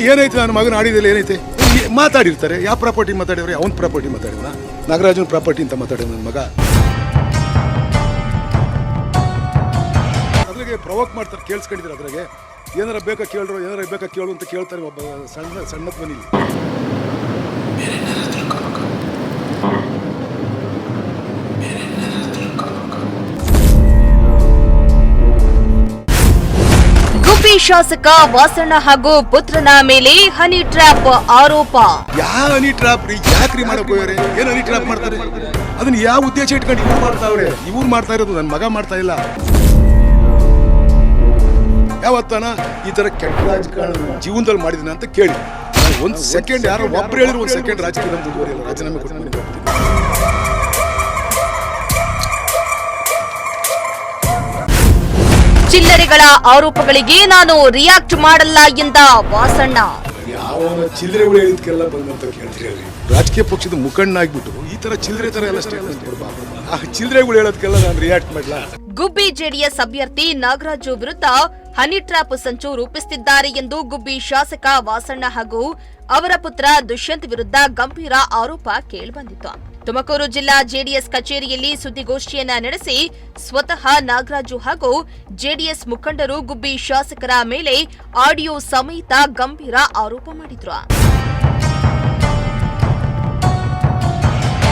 ಏನೈತೆ ನನ್ನ ಮಗನ ಆಡಿದಲ್ಲಿ ಏನೈತೆ ಮಾತಾಡಿರ್ತಾರೆ. ಯಾವ ಪ್ರಾಪರ್ಟಿ ಮಾತಾಡಿದ್ರೆ ಅವನ ಪ್ರಾಪರ್ಟಿ ಮಾತಾಡಿದ, ನಾಗರಾಜನ ಪ್ರಾಪರ್ಟಿ ಅಂತ ಮಾತಾಡಿದ ನನ್ನ ಮಗ. ಅದ್ರಾಗೆ ಪ್ರವೋಕ್ ಮಾಡ್ತಾರೆ, ಕೇಳಿಸ್ಕೊಂಡಿದ್ರೆ ಅದ್ರಾಗೆ ಏನಾರ ಬೇಕಾ ಕೇಳ್ರು, ಏನಾರ ಬೇಕಾ ಕೇಳು ಅಂತ ಕೇಳ್ತಾರೆ ಒಬ್ಬ ಸಣ್ಣದ ಮನೇಲಿ. ಗುಬ್ಬಿ ಶಾಸಕ ವಾಸಣ್ಣ ಹಾಗೂ ಪುತ್ರನ ಮೇಲೆ ಹನಿ ಟ್ರ್ಯಾಪ್ ಆರೋಪ. ಯಾವ ಹನಿ ಟ್ರಾಪ್ ರೀ? ಯಾಕ್ರಿ ಮಾಡಕ್ ಹೋಗ್ಯಾರೆ? ಏನು ಹನಿ ಟ್ರಾಪ್ ಮಾಡ್ತಾರೆ? ಅದನ್ನ ಯಾವ ಉದ್ದೇಶ ಇಟ್ಕೊಂಡು ಇವ್ರು ಮಾಡ್ತಾವ್ರೆ? ಇವ್ರು ಮಾಡ್ತಾ ಇರೋದು, ನನ್ನ ಮಗ ಮಾಡ್ತಾ ಇಲ್ಲ. ಯಾವತ್ತಾನ ಈ ತರ ಕೆಟ್ಟ ರಾಜಕಾರಣ ಜೀವನದಲ್ಲಿ ಮಾಡಿದಿನ ಅಂತ ಕೇಳಿ ಒಂದ್ ಸೆಕೆಂಡ್ ಯಾರೋ ಒಬ್ರು ಹೇಳಿದ್ರು ಒಂದ್ ಸೆಕೆಂಡ್ ರಾಜಕೀಯ ಮುಂದುವರಿಯಲ್ಲ. ರಾಜೀನಾಮೆ ಕೊಟ್ಟು ಚಿಲ್ಲರೆಗಳ ಆರೋಪಗಳಿಗೆ ನಾನು ರಿಯಾಕ್ಟ್ ಮಾಡಲ್ಲ ಎಂದ ವಾಸಣ್ಣ. ಯಾವ ಚಿಲ್ಲರೆಗಳು ಹೇಳಿದ್ಕೆಲ್ಲ ಬಂದಂತ ಕೇಳ್ತೀರಿ. ರಾಜಕೀಯ ಪಕ್ಷದ ಮುಖಂಡನಾಗ್ಬಿಟ್ಟು ಈ ತರ ಚಿಲ್ಲರೆ ತರ ಎಲ್ಲ ಸ್ಟೇಟ್ಮೆಂಟ್ ಕೊಡಬಾರ್ದು. ಆ ಚಿಲ್ಲರೆಗಳು ಹೇಳೋದಕ್ಕೆಲ್ಲ ನಾನು ರಿಯಾಕ್ಟ್ ಮಾಡಲ್ಲ. ಗುಬ್ಬಿ ಜೆಡಿಎಸ್ ಅಭ್ಯರ್ಥಿ ನಾಗರಾಜು ವಿರುದ್ಧ ಹನಿ ಟ್ರ್ಯಾಪ್ ಸಂಚು ರೂಪಿಸುತ್ತಿದ್ದಾರೆ ಎಂದು ಗುಬ್ಬಿ ಶಾಸಕ ವಾಸಣ್ಣ ಹಾಗೂ ಅವರ ಪುತ್ರ ದುಷ್ಯಂತ್ ವಿರುದ್ಧ ಗಂಭೀರ ಆರೋಪ ಕೇಳಿಬಂದಿತ್ತು. ತುಮಕೂರು ಜಿಲ್ಲಾ ಜೆಡಿಎಸ್ ಕಚೇರಿಯಲ್ಲಿ ಸುದ್ದಿಗೋಷ್ಠಿಯನ್ನ ನಡೆಸಿ ಸ್ವತಃ ನಾಗರಾಜು ಹಾಗೂ ಜೆಡಿಎಸ್ ಮುಖಂಡರು ಗುಬ್ಬಿ ಶಾಸಕರ ಮೇಲೆ ಆಡಿಯೋ ಸಮೇತ ಗಂಭೀರ ಆರೋಪ ಮಾಡಿದ್ರು.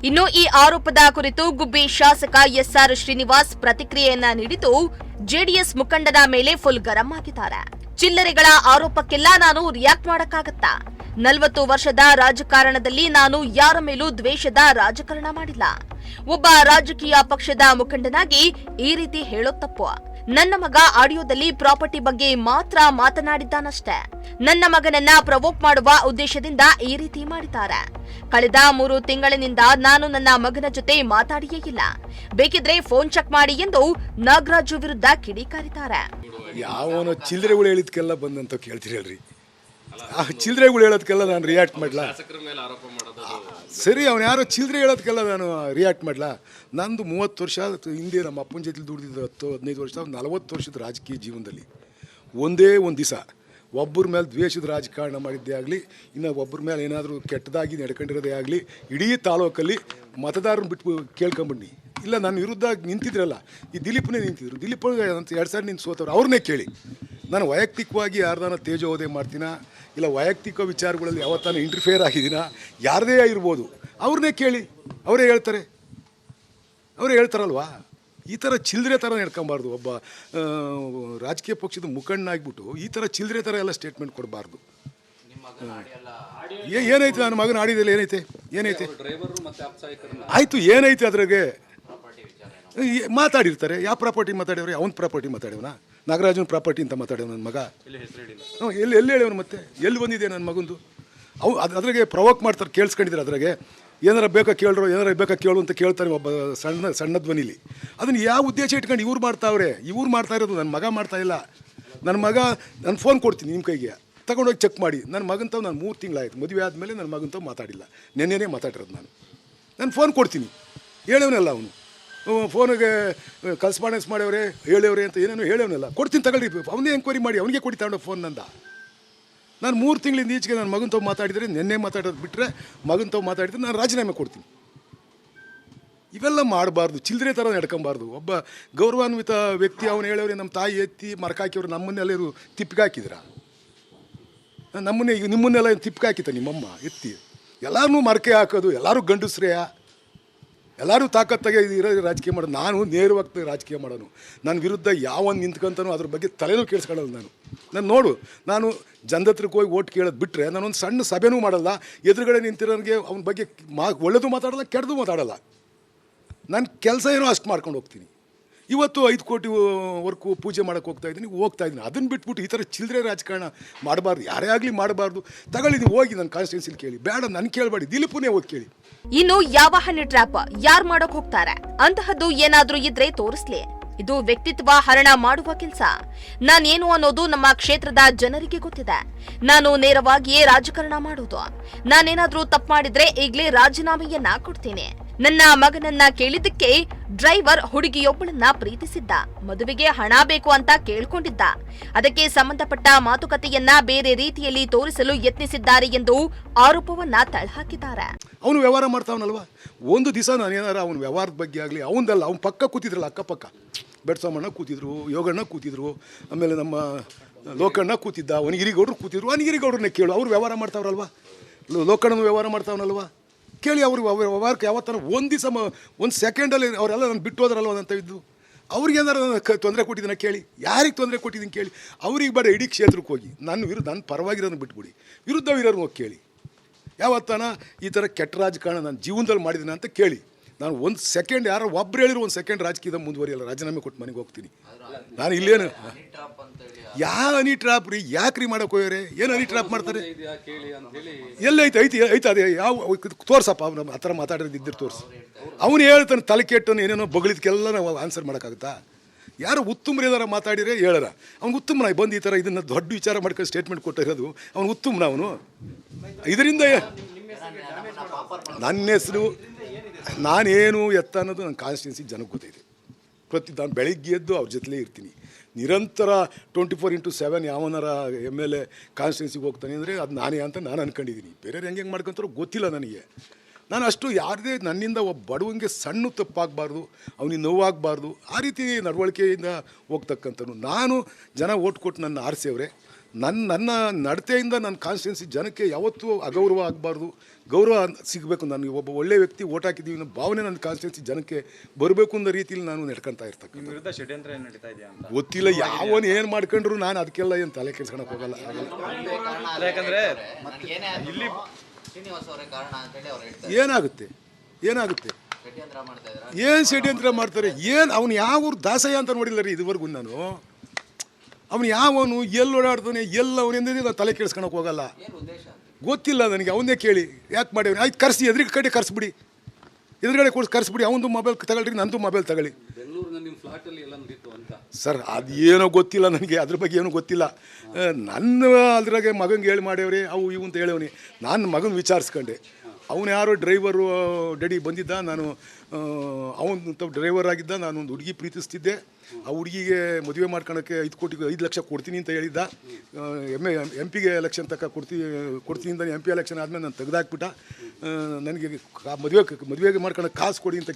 ಇನ್ನು ಈ ಆರೋಪದ ಕುರಿತು ಗುಬ್ಬಿ ಶಾಸಕ ಎಸ್ಆರ್ ಶ್ರೀನಿವಾಸ್ ಪ್ರತಿಕ್ರಿಯೆಯನ್ನ ನೀಡಿದ್ದು, ಜೆಡಿಎಸ್ ಮುಖಂಡನ ಮೇಲೆ ಫುಲ್ ಗರಂ ಆಗಿದ್ದಾರೆ. ಚಿಲ್ಲರೆಗಳ ಆರೋಪಕ್ಕೆಲ್ಲ ನಾನು ರಿಯಾಕ್ಟ್ ಮಾಡಕ್ಕಾಗತ್ತಾ? 40 ವರ್ಷದ ರಾಜಕಾರಣದಲ್ಲಿ ನಾನು ಯಾರ ಮೇಲೂ ದ್ವೇಷದ ರಾಜಕಾರಣ ಮಾಡಿಲ್ಲ. ಒಬ್ಬ ರಾಜಕೀಯ ಪಕ್ಷದ ಮುಖಂಡನಾಗಿ ಈ ರೀತಿ ಹೇಳೋದು ತಪ್ಪು. ನನ್ನ ಮಗ ಆಡಿಯೋದಲ್ಲಿ ಪ್ರಾಪರ್ಟಿ ಬಗ್ಗೆ ಮಾತ್ರ ಮಾತನಾಡಿದ್ದಾನಷ್ಟೇ. ನನ್ನ ಮಗನನ್ನ ಪ್ರವೋಕ್ ಮಾಡುವ ಉದ್ದೇಶದಿಂದ ಈ ರೀತಿ ಮಾಡಿದ್ದಾರೆ. ಕಳೆದ 3 ತಿಂಗಳಿನಿಂದ ನಾನು ನನ್ನ ಮಗನ ಜೊತೆ ಮಾತಾಡಿಯೇ ಇಲ್ಲ. ಬೇಕಿದ್ರೆ ಫೋನ್ ಚೆಕ್ ಮಾಡಿ ಎಂದು ನಾಗರಾಜು ವಿರುದ್ಧ ಕಿಡಿಕಾರಿದ್ದಾರೆ. ಯಾವನೋ ಚಿಲ್ಲರೆಗಳು ಹೇಳಿದ್ಕೆಲ್ಲ ಬಂದಂತ ಕೇಳ್ತೀರಲ್ರಿ. ಆ ಚಿಲ್ಲರೆಗಳು ಹೇಳೋದಕ್ಕೆಲ್ಲ ನಾನು ರಿಯಾಕ್ಟ್ ಮಾಡಲ್ಲ. ಸರಿ, ಅವನು ಯಾರೋ ಚಿಲ್ಲರೆ ಹೇಳೋದಕ್ಕೆಲ್ಲ ನಾನು ರಿಯಾಕ್ಟ್ ಮಾಡಲ್ಲ. ನಂದು 30 ವರ್ಷ ಹಿಂದೆ ನಮ್ಮ ಅಪ್ಪನ ಜೊತೆ ದುಡಿದಿದ್ದು 10-15 ವರ್ಷ, 40 ವರ್ಷದ ರಾಜಕೀಯ ಜೀವನದಲ್ಲಿ ಒಂದೇ ಒಂದು ದಿವಸ ಒಬ್ಬರ ಮೇಲೆ ದ್ವೇಷದ ರಾಜಕಾರಣ ಮಾಡಿದ್ದೇ ಆಗಲಿ, ಇನ್ನು ಒಬ್ಬರ ಮೇಲೆ ಏನಾದರೂ ಕೆಟ್ಟದಾಗಿ ನಡ್ಕೊಂಡಿರೋದೇ ಆಗಲಿ, ಇಡೀ ತಾಲೂಕಲ್ಲಿ ಮತದಾರನ ಬಿಟ್ಟು ಕೇಳ್ಕೊಂಬಂದು ಇಲ್ಲ ನನ್ನ ವಿರುದ್ಧ ನಿಂತಿದ್ರಲ್ಲ, ಈ ದಿಲೀಪ್ನೇ ನಿಂತಿದ್ರು. ದಿಲೀಪ್ ಅಂತ 2 ಸಾರಿ ನಿಂತು ಸೋತವ್ರು, ಅವ್ರನ್ನೇ ಕೇಳಿ. ನಾನು ವೈಯಕ್ತಿಕವಾಗಿ ಯಾರ್ದಾನ ತೇಜೋವಧೆ ಮಾಡ್ತೀನ, ಇಲ್ಲ ವೈಯಕ್ತಿಕ ವಿಚಾರಗಳಲ್ಲಿ ಯಾವತ್ತಾನ ಇಂಟರ್ಫಿಯರ್ ಆಗಿದ್ದೀನ, ಯಾರದೇ ಇರ್ಬೋದು, ಅವ್ರನ್ನೇ ಕೇಳಿ. ಅವರೇ ಹೇಳ್ತಾರಲ್ವಾ. ಈ ಥರ ಚಿಲ್ಲರೆ ಥರ ನಡ್ಕೊಬಾರ್ದು. ಒಬ್ಬ ರಾಜಕೀಯ ಪಕ್ಷದ ಮುಖಂಡನಾಗ್ಬಿಟ್ಟು ಈ ಥರ ಚಿಲ್ಲರೆ ಥರ ಎಲ್ಲ ಸ್ಟೇಟ್ಮೆಂಟ್ ಕೊಡಬಾರ್ದು. ಏನೈತೆ ನನ್ನ ಮಗನ ಆಡಿದಲ್ಲಿ ಏನೈತೆ ಆಯಿತು, ಏನೈತೆ ಅದ್ರಾಗೆ ಮಾತಾಡಿರ್ತಾರೆ. ಯಾವ ಪ್ರಾಪರ್ಟಿ ಮಾತಾಡಿದ್ರೆ ಅವನ ಪ್ರಾಪರ್ಟಿ ಮಾತಾಡಿವನ, ನಾಗರಾಜನ ಪ್ರಾಪರ್ಟಿ ಅಂತ ಮಾತಾಡ್ಯವ ನನ್ನ ಮಗ. ಎಲ್ಲಿ ಹೇಳವನು, ಮತ್ತೆ ಎಲ್ಲಿ ಬಂದಿದೆ ನನ್ನ ಮಗಂದು? ಅದ್ರಾಗೆ ಪ್ರವೋಕ್ ಮಾಡ್ತಾರೆ, ಕೇಳಿಸ್ಕೊಂಡಿದ್ರೆ ಅದ್ರಾಗೆ ಏನಾರ ಬೇಕಾ ಕೇಳ್ರು, ಏನಾರ ಬೇಕಾ ಕೇಳು ಅಂತ ಕೇಳ್ತಾರೆ ಒಬ್ಬ ಸಣ್ಣದ ಮನೇಲಿ. ಅದನ್ನು ಯಾವ ಉದ್ದೇಶ ಇಟ್ಕೊಂಡು ಇವ್ರು ಮಾಡ್ತಾವ್ರೆ? ಇವ್ರು ಮಾಡ್ತಾ ಇರೋದು, ನನ್ನ ಮಗ ಮಾಡ್ತಾ ಇಲ್ಲ. ನನ್ನ ಮಗ, ನಾನು ಫೋನ್ ಕೊಡ್ತೀನಿ ನಿಮ್ಮ ಕೈಗೆ, ತಗೊಂಡೋಗಿ ಚೆಕ್ ಮಾಡಿ. ನನ್ನ ಮಗಂತವ್ ನಾನು 3 ತಿಂಗಳಾಯ್ತು ಮದುವೆ ಆದಮೇಲೆ ನನ್ನ ಮಗಂತವ್ ಮಾತಾಡಿಲ್ಲ. ನೆನ್ನೆನೇ ಮಾತಾಡಿರೋದು ನಾನು ಫೋನ್ ಕೊಡ್ತೀನಿ. ಹೇಳವನಲ್ಲ ಅವನು, ಫೋನಿಗೆ ಕರೆಸ್ಪಾಂಡೆನ್ಸ್ ಮಾಡ್ಯವ್ರೆ ಹೇಳವ್ರೆ ಅಂತ ಏನೇನೋ ಹೇಳವನಲ್ಲ. ಕೊಡ್ತೀನಿ ತಗೊಳ್ಳಿ, ಅವನೇ ಎಂಕ್ವೈರಿ ಮಾಡಿ ಅವನಿಗೆ ಕೊಡಿ ತಗೊಂಡು ಫೋನ್ ನಂದ. ನಾನು 3 ತಿಂಗಳಿಂದ ಈಚೆಗೆ ನನ್ನ ಮಗನ ತಾವು ಮಾತಾಡಿದರೆ, ನೆನ್ನೆ ಮಾತಾಡೋದು ಬಿಟ್ಟರೆ ಮಗನ ತಾವು ಮಾತಾಡಿದರೆ ನಾನು ರಾಜೀನಾಮೆ ಕೊಡ್ತೀನಿ. ಇವೆಲ್ಲ ಮಾಡಬಾರ್ದು, ಚಿಲ್ಲರೆ ಥರ ನಡ್ಕೊಬಾರ್ದು. ಒಬ್ಬ ಗೌರವಾನ್ವಿತ ವ್ಯಕ್ತಿ ಅವನು ಹೇಳವ್ರೆ, ನಮ್ಮ ತಾಯಿ ಎತ್ತಿ ಮರಕ ಹಾಕಿವ್ರು, ನಮ್ಮನ್ನೆಲ್ಲರೂ ತಿಪ್ಪಿಗೆ ಹಾಕಿದ್ರ, ನಮ್ಮನ್ನೇ ಈಗ ನಿಮ್ಮನ್ನೆಲ್ಲ ತಿಪ್ಪಿಗೆ ಹಾಕಿತ್ತ ನಿಮ್ಮಮ್ಮ ಎತ್ತಿ. ಎಲ್ಲರೂ ಮರಕೆ ಹಾಕೋದು, ಎಲ್ಲರೂ ಗಂಡಸ್ರೆಯ, ಎಲ್ಲರೂ ತಾಕತ್ತಾಗೆ ಇರೋ ರಾಜಕೀಯ ಮಾಡೋದು. ನಾನು ನೇರವಾಗಿ ರಾಜಕೀಯ ಮಾಡೋನು. ನನ್ನ ವಿರುದ್ಧ ಯಾವನು ನಿಂತ್ಕೊಂತಾನೋ ಅದ್ರ ಬಗ್ಗೆ ತಲೆನೂ ಕೇಳಿಸ್ಕೊಳ್ಳಲ್ಲ. ನಾನು ನೋಡು, ನಾನು ಜನದ ಹತ್ರಕ್ಕೆ ಹೋಗಿ ಓಟ್ ಕೇಳೋದು ಬಿಟ್ಟರೆ ನಾನೊಂದು ಸಣ್ಣ ಸಭೆನೂ ಮಾಡಲ್ಲ. ಎದುರುಗಡೆ ನಿಂತಿರೋನಿಗೆ ಅವನ ಬಗ್ಗೆ ಒಳ್ಳೆದು ಮಾತಾಡಲ್ಲ, ಕೆಟ್ಟದು ಮಾತಾಡಲ್ಲ. ನನ್ನ ಕೆಲಸ ಏನೋ ಅಷ್ಟು ಮಾಡ್ಕೊಂಡು ಹೋಗ್ತೀನಿ. ಇವತ್ತು 5 ಕೋಟಿ ವರ್ಕು ಪೂಜೆ ಮಾಡೋಕ್ಕೆ ಹೋಗ್ತಾ ಇದ್ದೀನಿ. ಅದನ್ನು ಬಿಟ್ಬಿಟ್ಟು ಈ ಥರ ಚಿಲ್ಲರೆ ರಾಜಕಾರಣ ಮಾಡಬಾರ್ದು, ಯಾರೇ ಆಗಲಿ ಮಾಡಬಾರ್ದು. ತಗೊಳ್ಳಿ, ನೀವು ಹೋಗಿ ನನ್ನ ಕಾನ್ಸ್ಟಿಟ್ಯೂನ್ಸಿಲಿ ಕೇಳಿ, ಬೇಡ ನನ್ನ ಕೇಳಬೇಡಿ, ದಿಲೀಪನೇ ಹೋಗಿ ಕೇಳಿ. ಇನ್ನು ಯಾವ ಹನಿ ಟ್ರ್ಯಾಪ್ ಯಾರು ಮಾಡೋಕ್ ಹೋಗ್ತಾರೆ? ಅಂತಹದ್ದು ಏನಾದ್ರೂ ಇದ್ರೆ ತೋರಿಸ್ಲಿ. ಇದು ವ್ಯಕ್ತಿತ್ವ ಹರಣ ಮಾಡುವ ಕೆಲಸ. ನಾನೇನು ಅನ್ನೋದು ನಮ್ಮ ಕ್ಷೇತ್ರದ ಜನರಿಗೆ ಗೊತ್ತಿದೆ. ನಾನು ನೇರವಾಗಿಯೇ ರಾಜಕಾರಣ ಮಾಡೋದು. ನಾನೇನಾದ್ರೂ ತಪ್ಪು ಮಾಡಿದ್ರೆ ಈಗಲೇ ರಾಜೀನಾಮೆಯನ್ನ ಕೊಡ್ತೀನಿ. ನನ್ನ ಮಗನನ್ನ ಕೇಳಿದ್ದಕ್ಕೆ ಡ್ರೈವರ್ ಹುಡುಗಿಯೊಬ್ಬಳನ್ನ ಪ್ರೀತಿಸಿದ್ದ, ಮದುವೆಗೆ ಹಣ ಬೇಕು ಅಂತ ಕೇಳ್ಕೊಂಡಿದ್ದ. ಅದಕ್ಕೆ ಸಂಬಂಧಪಟ್ಟ ಮಾತುಕತೆಯನ್ನ ಬೇರೆ ರೀತಿಯಲ್ಲಿ ತೋರಿಸಲು ಯತ್ನಿಸಿದ್ದಾರೆ ಎಂದು ಆರೋಪವನ್ನ ತಳ್ಳಹಾಕಿದ್ದಾರೆ. ಅವನು ವ್ಯವಹಾರ ಮಾಡ್ತಾವನಲ್ವಾ, ಒಂದು ದಿವಸ ನಾನು ಏನಾರ ಅವನ ವ್ಯವಹಾರದ ಬಗ್ಗೆ ಆಗಲಿ, ಅವನದಲ್ಲ, ಅವ್ನ ಪಕ್ಕ ಕೂತಿದ್ರಲ್ಲ, ಅಕ್ಕಪಕ್ಕ ಬೆಡ್ಸಮ್ಮಣ್ಣ ಕೂತಿದ್ರು, ಯೋಗಣ್ಣ ಕೂತಿದ್ರು, ಆಮೇಲೆ ನಮ್ಮ ಲೋಕಣ್ಣ ಕೂತಿದ್ದ, ವನಗಿರಿಗೌಡರು ಕೂತಿದ್ರು. ವನಗಿರಿಗೌಡ್ರನ್ನ ಕೇಳು, ಅವ್ರು ವ್ಯವಹಾರ ಮಾಡ್ತಾವ್ರಲ್ವ, ಲೋಕಣ್ಣನ ವ್ಯವಹಾರ ಮಾಡ್ತಾವನಲ್ವ, ಕೇಳಿ ಅವ್ರಿಗೆ ವ್ಯವಹಾರಕ್ಕೆ ಯಾವತ್ತನ ಒಂದು ದಿವಸ ಒಂದು ಸೆಕೆಂಡಲ್ಲಿ ಅವರೆಲ್ಲ ನಾನು ಬಿಟ್ಟು ಹೋದ್ರಲ್ವ ಅಂತ ಇದ್ದು. ಅವ್ರಿಗೆ ಏನಾರು ತೊಂದರೆ ಕೊಟ್ಟಿದ್ದೀನಿ ಕೇಳಿ, ಯಾರಿಗೆ ತೊಂದರೆ ಕೊಟ್ಟಿದ್ದೀನಿ ಕೇಳಿ. ಅವ್ರಿಗೆ ಬೇಡ, ಇಡೀ ಕ್ಷೇತ್ರಕ್ಕೆ ಹೋಗಿ ನನ್ನ ಪರವಾಗಿರೋದನ್ನ ಬಿಟ್ಬಿಡಿ, ವಿರುದ್ಧವಿರೋರು ಹೋಗಿ ಕೇಳಿ. ಯಾವತ್ತನ ಈ ಥರ ಕೆಟ್ಟ ರಾಜಕಾರಣ ನಾನು ಜೀವನದಲ್ಲಿ ಮಾಡಿದ್ದೀನಿ ಅಂತ ಕೇಳಿ. ನಾನು ಒಂದು ಸೆಕೆಂಡ್ ಯಾರೋ ಒಬ್ರು ಹೇಳಿದ್ರು ಒಂದು ಸೆಕೆಂಡ್ ರಾಜಕೀಯದ ಮುಂದುವರಿಯಲ್ಲ, ರಾಜೀನಾಮೆ ಕೊಟ್ಟು ಮನೆಗೆ ಹೋಗ್ತೀನಿ ನಾನು. ಇಲ್ಲೇನು ಯಾವ ಹನಿ ಟ್ರಾಪ್ ರೀ, ಯಾಕ್ರಿ ಮಾಡೋಕೆ ಹೋಗ್ಯಾರೆ, ಏನು ಹನಿ ಟ್ರಾಪ್ ಮಾಡ್ತಾರೆ, ಎಲ್ಲೈತೆ ಐತೆ ಅದೇ ಯಾವ ತೋರ್ಸಪ್ಪ, ಅವ್ನು ಆ ಥರ ಮಾತಾಡೋದು ಇದ್ದಿರು ತೋರಿಸು. ಅವನು ಹೇಳ್ತಾನೆ ತಲೆ ಕೆಟ್ಟನು, ಏನೇನೋ ಬಗಳಿದ್ಕೆಲ್ಲ ನಾವು ಆನ್ಸರ್ ಮಾಡೋಕ್ಕಾಗುತ್ತಾ? ಯಾರು ಉತ್ತಮ್ರು ಏನಾರ ಮಾತಾಡಿದ್ರೆ ಹೇಳಾರ, ಅವ್ನು ಉತ್ತಮನ ಬಂದು ಈ ಥರ ಇದನ್ನು ದೊಡ್ಡ ವಿಚಾರ ಮಾಡ್ಕೊಂಡು ಸ್ಟೇಟ್ಮೆಂಟ್ ಕೊಟ್ಟಿರೋದು ಅವ್ನು ಉತ್ತಮನ. ಅವನು ಇದರಿಂದ ನನ್ನ ಹೆಸರು ನಾನೇನು ಎತ್ತ ಅನ್ನೋದು ನನ್ನ ಕಾನ್ಸ್ಟಿಟ್ಯೂನ್ಸಿ ಜನಕ್ಕೆ ಗೊತ್ತಿದೆ. ನಾನು ಬೆಳಿಗ್ಗೆ ಎದ್ದು ಅವ್ರ ಜೊತೆಲೇ ಇರ್ತೀನಿ ನಿರಂತರ 24/7. ಯಾವನಾರ MLA ಕಾನ್ಸ್ಟಿಟ್ಯೂನ್ಸಿಗೆ ಹೋಗ್ತಾನೆ ಅಂದರೆ ಅದು ನಾನೇ ಅಂತ ನಾನು ಅಂದ್ಕೊಂಡಿದ್ದೀನಿ. ಬೇರೆಯವ್ರು ಹೆಂಗೆ ಮಾಡ್ಕೊಂತಾರೋ ಗೊತ್ತಿಲ್ಲ ನನಗೆ. ನಾನು ಅಷ್ಟು ಯಾರದೇ ನನ್ನಿಂದ ಒಬ್ಬ ಬಡವನಿಗೆ ಸಣ್ಣ ತಪ್ಪಾಗಬಾರ್ದು, ಅವನಿಗೆ ನೋವಾಗಬಾರ್ದು, ಆ ರೀತಿ ನಡವಳಿಕೆಯಿಂದ ಹೋಗ್ತಕ್ಕಂಥನು. ನಾನು ಜನ ಓಟ್ ಕೊಟ್ಟು ನನ್ನ ಆರಿಸೇವ್ರೆ. ನನ್ನ ನಡತೆಯಿಂದ ನನ್ನ ಕಾನ್ಸ್ಟಿಟ್ಯೂನ್ಸಿ ಜನಕ್ಕೆ ಯಾವತ್ತೂ ಅಗೌರವ ಆಗಬಾರ್ದು, ಗೌರವ ಸಿಗಬೇಕು. ನಾನು ಒಬ್ಬ ಒಳ್ಳೆ ವ್ಯಕ್ತಿ ಓಟ್ ಹಾಕಿದ್ದೀವಿ ಅನ್ನೋ ಭಾವನೆ ನನ್ನ ಕಾನ್ಸ್ಟಿಟ್ಯೂನ್ಸಿ ಜನಕ್ಕೆ ಬರಬೇಕು ಅನ್ನೋ ರೀತಿಯಲ್ಲಿ ನಾನು ನಡ್ಕೊತಾ ಇರ್ತಕ್ಕಂಥ. ಗೊತ್ತಿಲ್ಲ ಯಾವನು ಏನು ಮಾಡ್ಕೊಂಡ್ರು ನಾನು ಅದಕ್ಕೆಲ್ಲ ಏನು ತಲೆ ಕೆಡ್ಸ್ಕೊಳಕ್ಕೆ ಹೋಗಲ್ಲ. ಏನಾಗುತ್ತೆ ಏನು ಷಡ್ಯಂತ್ರ ಮಾಡ್ತಾರೆ, ಏನು ಅವ್ನು ಯಾವ ಊರು ದಾಸಯ್ಯ ಅಂತ ನೋಡಿಲ್ಲ ರೀ ಇದುವರೆಗೂ ನಾನು. ಅವನು ಯಾವನು ಎಲ್ಲಿ ಓಡಾಡ್ತಾನೆ ಎಲ್ಲ ಅವನಿಂದ ನಾನು ತಲೆ ಕೆಡ್ಸ್ಕೊಳಕ್ಕೆ ಹೋಗಲ್ಲ. ಗೊತ್ತಿಲ್ಲ ನನಗೆ, ಅವನ್ನೇ ಕೇಳಿ ಯಾಕೆ ಮಾಡ್ಯಾವ. ಆಯ್ತು ಕರೆಸಿ, ಎದುರಿಗೆ ಕಡೆ ಕರೆಸ್ಬಿಡಿ, ಎದುರುಗಡೆ ಕರೆಸ್ಬಿಡಿ. ಅವನದು ಮೊಬೈಲ್ ತಗೊಳ್ರಿ, ನಂದು ಮೊಬೈಲ್ ತಗೊಳ್ಳಿ. ಸರ್ ಅದು ಏನೋ ಗೊತ್ತಿಲ್ಲ ನನಗೆ, ಅದ್ರ ಬಗ್ಗೆ ಏನೂ ಗೊತ್ತಿಲ್ಲ. ನನ್ನ ಅದ್ರಾಗೆ ಮಗಂಗೆ ಹೇಳಿ ಮಾಡ್ಯವ್ರಿ ಅವು ಇವು ಅಂತ ಹೇಳವ್ನಿ. ನಾನು ಮಗನ ವಿಚಾರಿಸ್ಕೊಂಡೆ. ಅವನು ಯಾರೋ ಡ್ರೈವರು ಡೆಡಿ ಬಂದಿದ್ದ, ನಾನು ಅವನು ಡ್ರೈವರ್ ಆಗಿದ್ದ. ನಾನೊಂದು ಹುಡುಗಿ ಪ್ರೀತಿಸ್ತಿದ್ದೆ. ಆ ಹುಡುಗಿಗೆ ಮದುವೆ ಮಾಡ್ಕೊಳಕ್ಕೆ 5 ಲಕ್ಷ ಕೊಡ್ತೀನಿ ಅಂತ ಹೇಳಿದ್ದ. MP ಎಲೆಕ್ಷನ್ ತನಕ ಕೊಡ್ತೀನಿ ಅಂತ. MP ಎಲೆಕ್ಷನ್ ಆದಮೇಲೆ ನಾನು ತೆಗೆದಾಕ್ಬಿಟ್ಟ. ನನಗೆ ಮದುವೆಗೆ ಮಾಡ್ಕೊಳಕ್ಕೆ ಕಾಸು ಕೊಡಿ ಅಂತ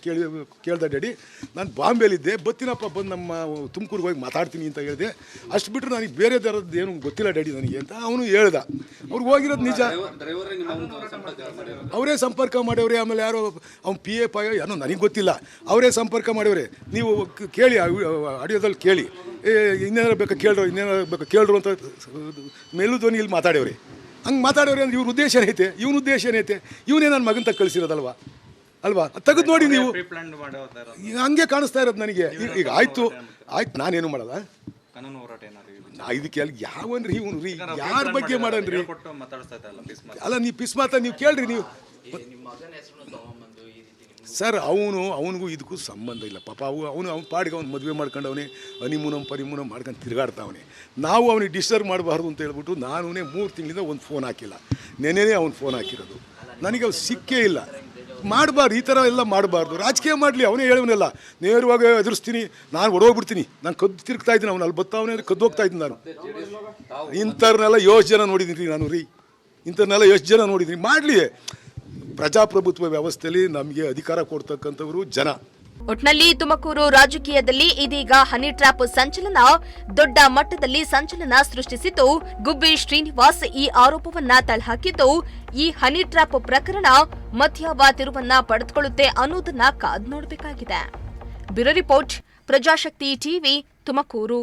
ಕೇಳ್ದೆ ಡ್ಯಾಡಿ. ನಾನು ಬಾಂಬೆಲಿದ್ದೆ, ಬತ್ತೀನಪ್ಪ, ಬಂದು ನಮ್ಮ ತುಮಕೂರಿಗೆ ಹೋಗಿ ಮಾತಾಡ್ತೀನಿ ಅಂತ ಹೇಳಿದೆ. ಅಷ್ಟು ಬಿಟ್ಟರೆ ನನಗೆ ಬೇರೆ ಥರದ್ದು ಏನು ಗೊತ್ತಿಲ್ಲ ಡ್ಯಾಡಿ ನನಗೆ ಅಂತ ಅವನು ಹೇಳ್ದ. ಅವ್ರಿಗೆ ಹೋಗಿರೋದು ನಿಜ, ಅವರೇ ಸಂಪರ್ಕ ಮಾಡ್ಯವ್ರೆ. ಆಮೇಲೆ ಯಾರೋ ಅವ್ನು PF ಏನೋ ನನಗೆ ಗೊತ್ತಿಲ್ಲ, ಅವರೇ ಸಂಪರ್ಕ ಮಾಡ್ಯವ್ರೆ. ನೀವು ಕೇಳಿ, ಆಡಿಯೋದಲ್ಲಿ ಕೇಳಿ, ಇನ್ನೇನಾರು ಬೇಕಾ ಕೇಳ್ರು ಅಂತ ಮೇಲೂ ಧ್ವನಿಯಲ್ಲಿ ಮಾತಾಡ್ಯವ್ರಿ. ಹಂಗೆ ಮಾತಾಡೋರಿ ಅಂದ್ರೆ ಇವ್ರ ಉದ್ದೇಶ ಏನೈತೆ, ಇವನ ಉದ್ದೇಶ ಏನೈತೆ, ಇವನೇ ನನ್ನ ಮಗನ ತಗ ಕಳಿಸಿರೋದಲ್ವಾ ಅಲ್ವಾ? ತೆಗೆದು ನೋಡಿ ನೀವು, ಹಂಗೆ ಕಾಣಿಸ್ತಾ ಇರೋದು ನನಗೆ. ಈಗ ಆಯ್ತು ನಾನೇನು ಮಾಡಲ್ಲ. ಇದಕ್ಕೆ ಅಲ್ಲಿ ಯಾವನ್ರಿ ಇವನು ರೀ, ಯಾರ ಬಗ್ಗೆ ಮಾಡನ್ರಿ? ಅಲ್ಲ ನೀವು ಪಿಸ್ಮಾತ ನೀವು ಕೇಳ್ರಿ ನೀವು. ಸರ್ ಅವನಿಗೂ ಇದಕ್ಕೂ ಸಂಬಂಧ ಇಲ್ಲ ಪಾಪ. ಅವನ ಪಾಡಿಗೆ ಅವ್ನು ಮದುವೆ ಮಾಡ್ಕೊಂಡವನೇ, ಪರಿಮೂನಮ್ ಮಾಡ್ಕೊಂಡು ತಿರುಗಾಡ್ತಾವನೆ. ನಾವು ಅವನಿಗೆ ಡಿಸ್ಟರ್ಬ್ ಮಾಡಬಾರ್ದು ಅಂತ ಹೇಳ್ಬಿಟ್ಟು ನಾನು 3 ತಿಂಗಳಿಂದ ಒಂದು ಫೋನ್ ಹಾಕಿಲ್ಲ. ನೆನೆನೇ ಅವ್ನು ಫೋನ್ ಹಾಕಿರೋದು. ನನಗೆ ಅವ್ನು ಸಿಕ್ಕೇ ಇಲ್ಲ. ಮಾಡಬಾರ್ದು, ಈ ಥರ ಎಲ್ಲ ಮಾಡಬಾರ್ದು. ರಾಜಕೀಯ ಮಾಡಲಿ, ಅವನೇ ಹೇಳವನೆಲ್ಲ ನೇರವಾಗಿ ಎದುರಿಸ್ತೀನಿ, ನಾನು ಹೊಡೋಗ್ಬಿಡ್ತೀನಿ, ನಾನು ಕದ್ದು ತಿರುಗ್ತಾ ಇದ್ದೀನಿ, ಅವ್ನು ಅಲ್ಲಿ ಬತ್ತಾವನೇ ಕದ್ದು ಹೋಗ್ತಾ ಇದ್ದೀನಿ. ನಾನು ಇಂಥವ್ರನ್ನೆಲ್ಲ 8 ಜನ ನೋಡಿದ್ದೀನಿ ನಾನು ರೀ, ಇಂಥವ್ರನ್ನೆಲ್ಲ 8 ಜನ ನೋಡಿದ್ದೀನಿ. ಮಾಡಲಿ, ಪ್ರಜಾಪ್ರಭುತ್ವ ವ್ಯವಸ್ಥೆಯಲ್ಲಿ ನಮಗೆ ಅಧಿಕಾರ ಕೊಡ್ತಕ್ಕಂಥವರು ಜನ. ಒಟ್ನಲ್ಲಿ ತುಮಕೂರು ರಾಜಕೀಯದಲ್ಲಿ ಇದೀಗ ಹನಿ ಟ್ರ್ಯಾಪ್ ಸಂಚಲನ ದೊಡ್ಡ ಮಟ್ಟದಲ್ಲಿ ಸಂಚಲನ ಸೃಷ್ಟಿಸಿದ್ದು, ಗುಬ್ಬಿ ಶ್ರೀನಿವಾಸ್ ಈ ಆರೋಪವನ್ನ ತಳ್ಳಹಾಕಿದ್ದು, ಈ ಹನಿ ಟ್ರ್ಯಾಪ್ ಪ್ರಕರಣ ಮಧ್ಯಾವ ತಿರುವನ್ನ ಪಡೆದುಕೊಳ್ಳುತ್ತೆ ಅನ್ನೋದನ್ನ ಕಾದು ನೋಡಬೇಕಾಗಿದೆ. Bureau report, Prajashakti TV, Tumakuru.